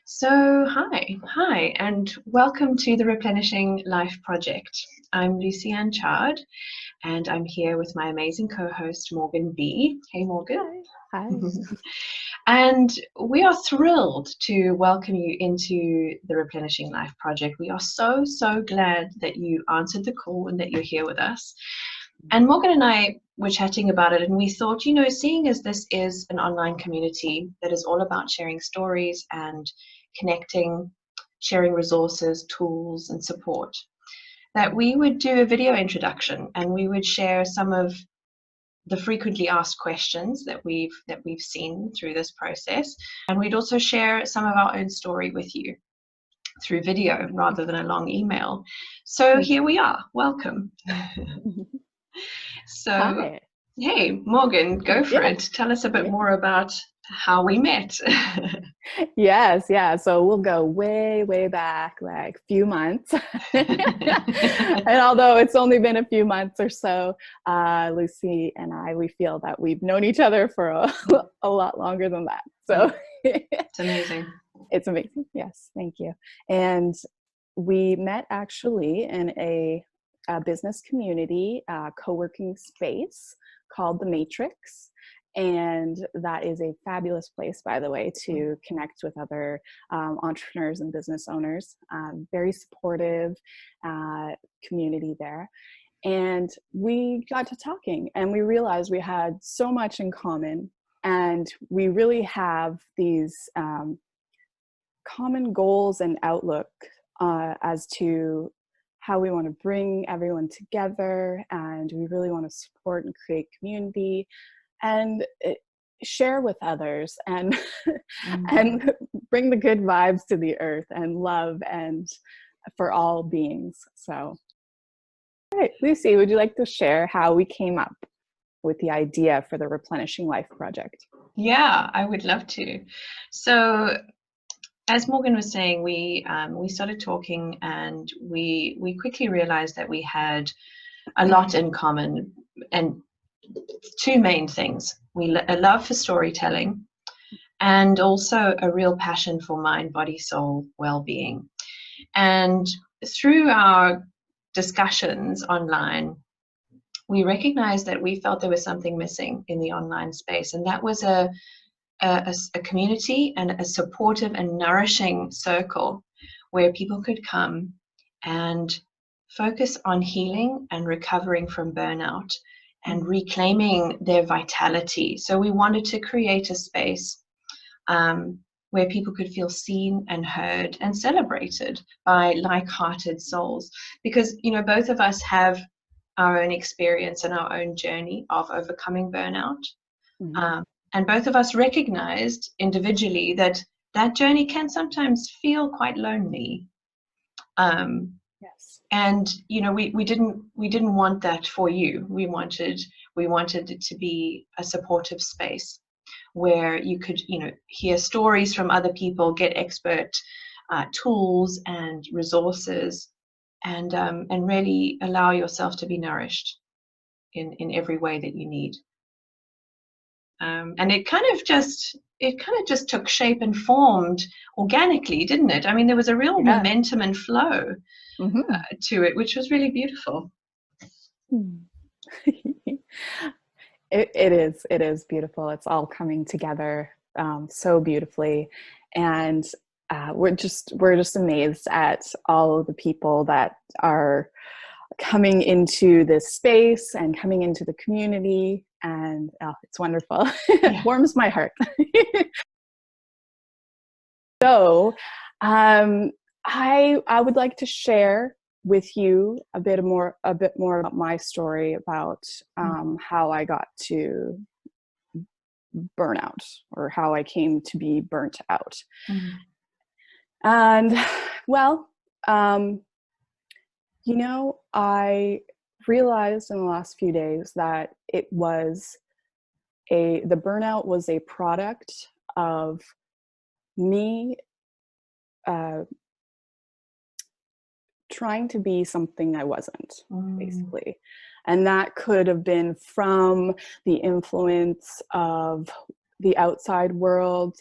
Hi, and welcome to the Replenishing Life Project. I'm Lucy-Anne Chard, and I'm here with my amazing co-host, Morgan B. Hey, Morgan. Hi. And we are thrilled to welcome you into the Replenishing Life Project. We are so glad that you answered the call and that you're here with us. And Morgan and I were chatting about it, and we thought, seeing as this is an online community that is all about sharing stories and connecting, sharing resources, tools, and support, that we would do a video introduction and we would share some of the frequently asked questions that we've seen through this process, and we'd also share some of our own story with you through video rather than a long email. So here we are. Welcome. So, Hi. Hey, Morgan, go for it. Tell us a bit more about how we met. Yes. So we'll go way back, like few months. And although it's only been a few months or so, Lucy and I, we feel that we've known each other for a lot longer than that. So it's amazing. It's amazing. Yes. Thank you. And we met actually in a business community co-working space called The Matrix. And that is a fabulous place, by the way, to connect with other entrepreneurs and business owners. Very supportive community there. And we got to talking and we realized we had so much in common, and we really have these common goals and outlook as to how we want to bring everyone together, and we really want to support and create community and share with others and and bring the good vibes to the earth and love and for all beings. So, all right, Lucy, would you like to share how we came up with the idea for the Replenishing Life Project? Yeah, I would love to. So, as Morgan was saying, we started talking, and we quickly realized that we had a lot in common, and two main things: a love for storytelling, and also a real passion for mind, body, soul well-being. And through our discussions online, we recognized that we felt there was something missing in the online space, and that was a community and a supportive and nourishing circle where people could come and focus on healing and recovering from burnout and reclaiming their vitality. So we wanted to create a space where people could feel seen and heard and celebrated by like-hearted souls, because both of us have our own experience and our own journey of overcoming burnout. And both of us recognized individually that journey can sometimes feel quite lonely. Yes. And we didn't want that for you. We wanted it to be a supportive space where you could hear stories from other people, get expert tools and resources, and really allow yourself to be nourished in every way that you need. And it kind of just took shape and formed organically, didn't it? I mean, there was a real momentum and flow to it, which was really beautiful. It is beautiful. It's all coming together so beautifully, and we're just amazed at all of the people that are coming into this space and coming into the community, and it's wonderful. It warms my heart. So I would like to share with you a bit more about my story about how I got to burnout, or how I came to be burnt out. And well, I realized in the last few days that the burnout was a product of me trying to be something I wasn't, basically. And that could have been from the influence of the outside world,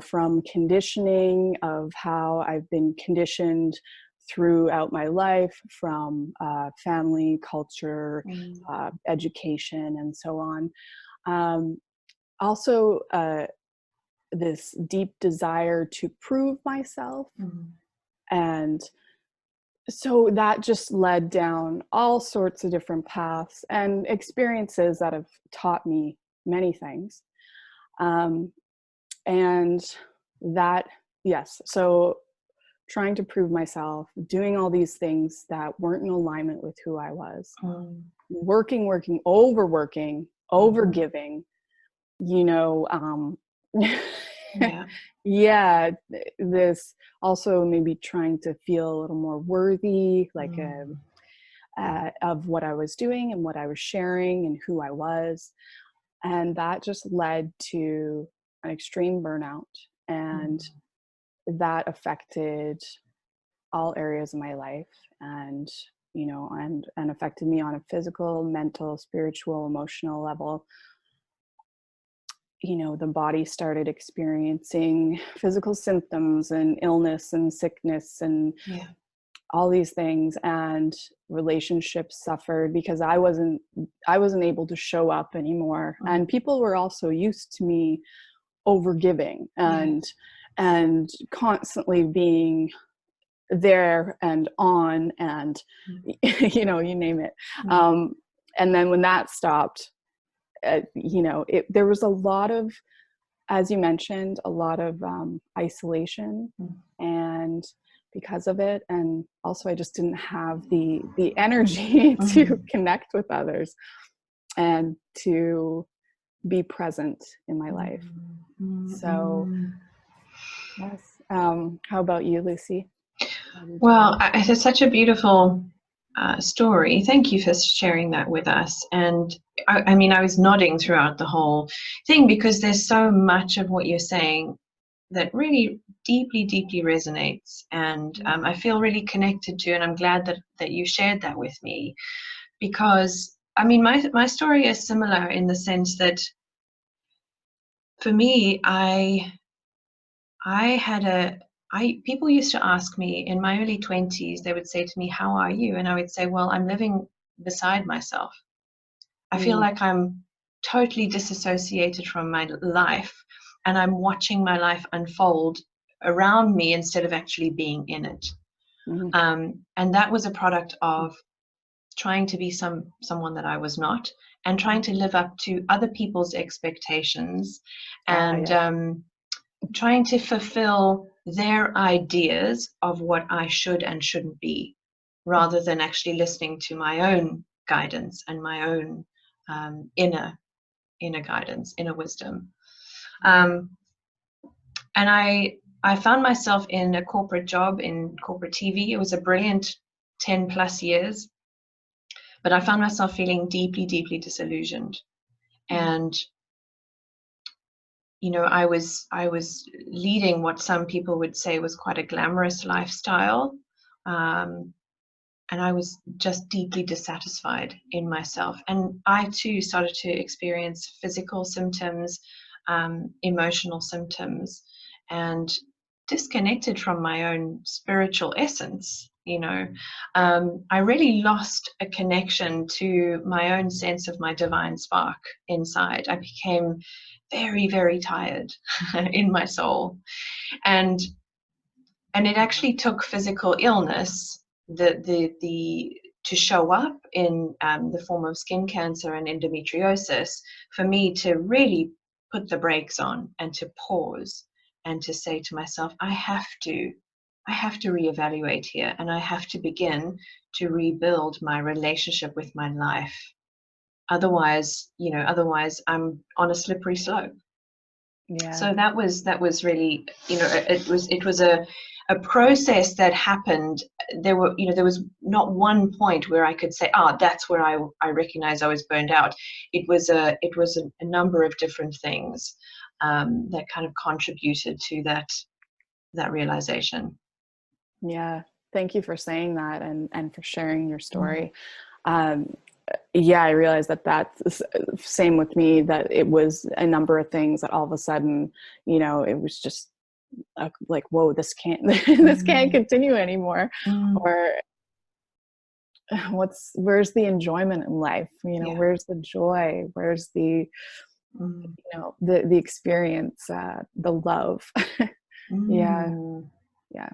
from conditioning of how I've been conditioned throughout my life, from family, culture, education, and so on. Also, this deep desire to prove myself. And so that just led down all sorts of different paths and experiences that have taught me many things. And that, yes, so trying to prove myself, doing all these things that weren't in alignment with who I was, working, overworking, overgiving, you know, yeah, this also maybe trying to feel a little more worthy, like of what I was doing and what I was sharing and who I was. And that just led to an extreme burnout, and that affected all areas of my life, and you know, and affected me on a physical, mental, spiritual, emotional level. You know, the body started experiencing physical symptoms and illness and sickness and all these things, and relationships suffered because I wasn't able to show up anymore. And people were also used to me overgiving and constantly being there and on, and you know, you name it. And then when that stopped, you know, there was a lot of, as you mentioned, a lot of isolation, and because of it, and also I just didn't have the energy to connect with others and to be present in my life. So yes. How about you, Lucy? Well, it's such a beautiful story. Thank you for sharing that with us. And I mean, I was nodding throughout the whole thing because there's so much of what you're saying that really deeply, deeply resonates. And I feel really connected to, and I'm glad that you shared that with me, because I mean, my story is similar in the sense that for me, people used to ask me in my early 20s, they would say to me, "How are you?" And I would say, "Well, I'm living beside myself. I feel like I'm totally disassociated from my life, and I'm watching my life unfold around me instead of actually being in it." And that was a product of trying to be someone that I was not, and trying to live up to other people's expectations, and trying to fulfill their ideas of what I should and shouldn't be, rather than actually listening to my own guidance and my own inner guidance, inner wisdom. And I found myself in a corporate job in corporate TV. It was a brilliant 10 plus years, but I found myself feeling deeply, deeply disillusioned. And you know, I was leading what some people would say was quite a glamorous lifestyle, and I was just deeply dissatisfied in myself. And I too started to experience physical symptoms, emotional symptoms, and disconnected from my own spiritual essence. You know, I really lost a connection to my own sense of my divine spark inside. I became very, very tired in my soul, and it actually took physical illness to show up in the form of skin cancer and endometriosis for me to really put the brakes on and to pause and to say to myself, I have to reevaluate here, and I have to begin to rebuild my relationship with my life. Otherwise I'm on a slippery slope. So that was really, you know, it was a process that happened. There was not one point where I could say, that's where I recognize I was burned out. It was a number of different things that kind of contributed to that realization. Yeah, thank you for saying that, and for sharing your story. yeah, I realized that that's same with me, that it was a number of things that all of a sudden, you know, it was just like, whoa, this can't, this can't continue anymore. Mm. Or where's the enjoyment in life? You know, Yeah. where's the joy? Where's the, Mm. you know, the experience, the love. Yeah. Mm. Yeah.